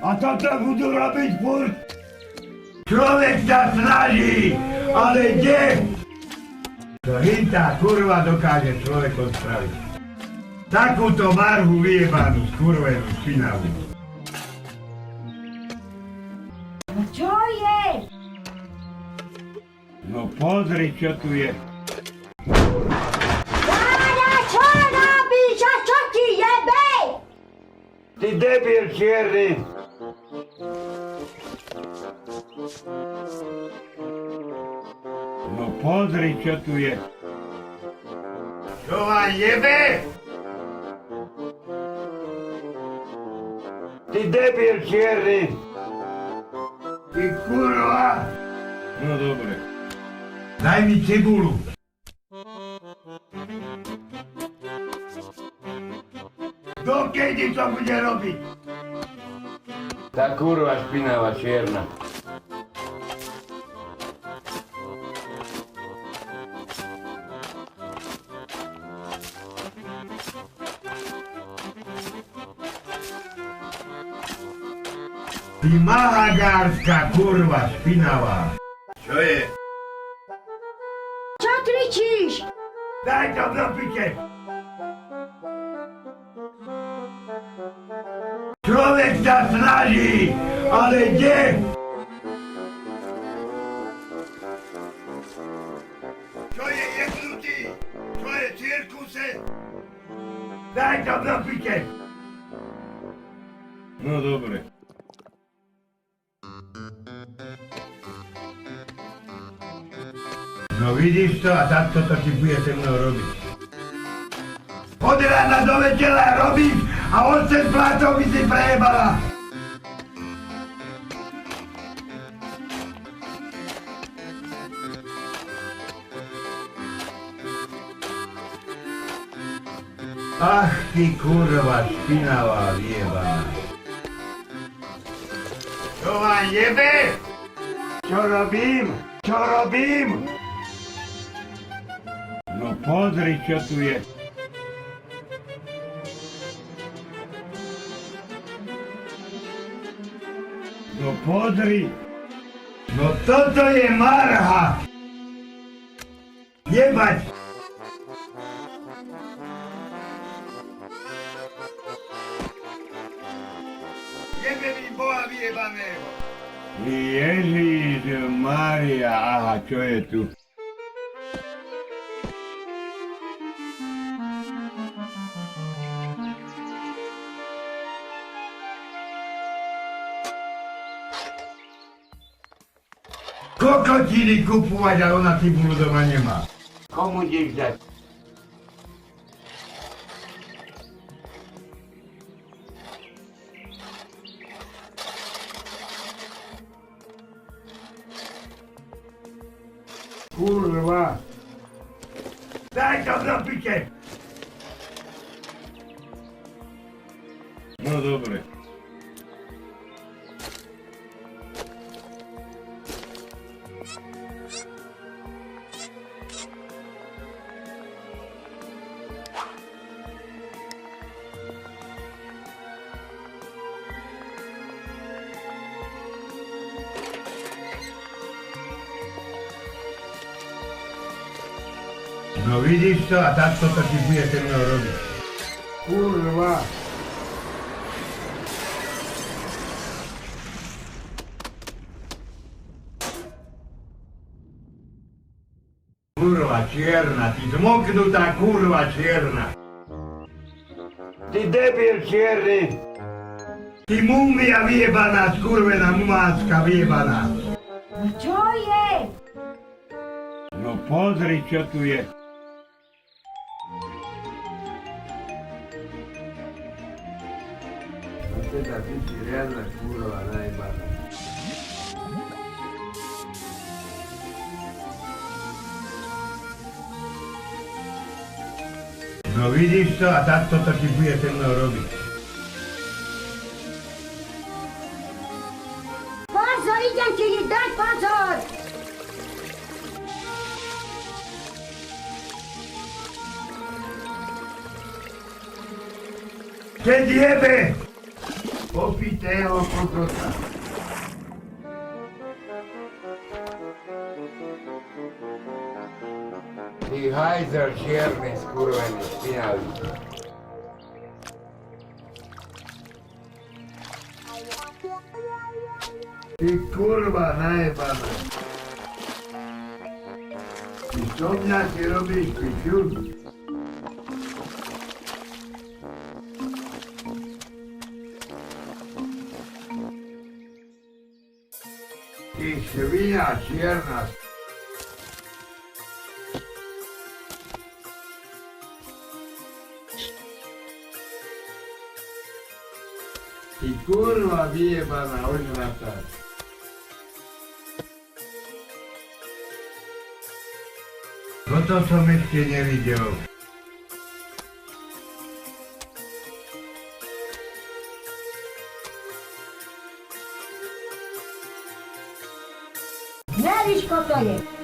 A toto budú robiť furt? Človek sa snaží, ale kde? To hýta kurva dokáže človek odpraviť. Takúto marhu vyjebanú, skurvenú, špinavú. No čo je? No pozri, čo tu je. Váňa, čo robíš a čo ti jebe? Ty debil čierny! No pozri, čo tu je. Čo vám jebe? Ty debil čierny! Ty kurva! No dobre. Daj mi cibulu. Dokedy to bude robiť? Tá kurva špinavá čierna. Ty mahagárska kurva špinavá. Čo je? Čo kričíš? Daj to do piče. Človek sa snaží, ale kde? Čo je jebnutý? Čo je cirkuse? Daj to do piče. No dobre. No vidíš to a takto to ti bude se mnou robiť. Od rána do večera robíš a 8 plátov by si prejebala. Ach ty kurva špinavá vyjebaná. Čo vám jebe? Čo robím? Čo robím? No pozri, čo tu je. No pozri. No toto je marha. Jebať. Jebe mi Boha vyjebaného. Ježiš Mária, aha, čo je tu? Kokotiny kupovať, ale ona cibulu doma nemá. Komu ideš dať? Kurva! Daj to do piče! No dobre. No vidíš to a takto to ti bude se mnou robiť. Kurva. Kurva čierna, ty zmoknutá kurva čierna. Ty debil čierny. Ty mumia vyjebaná, skurvená mumánska vyjebaná. No čo je? No pozri, čo tu je. No teda ty si riadna kurva najbaná. No vidíš to a takto to ti bude se mnou robiť. Pozor, idem ti dať pozor! Keď jebe! Opitého kokota. Ty hajzel čierny, skurvený, špinavý. Ty kurva najebaná. Ty so mňa si robíš piču? Ty švina čierna. Ty kurva vyjebaná ožratá. Toto som ešte nevidel. Nevíš, ko to je.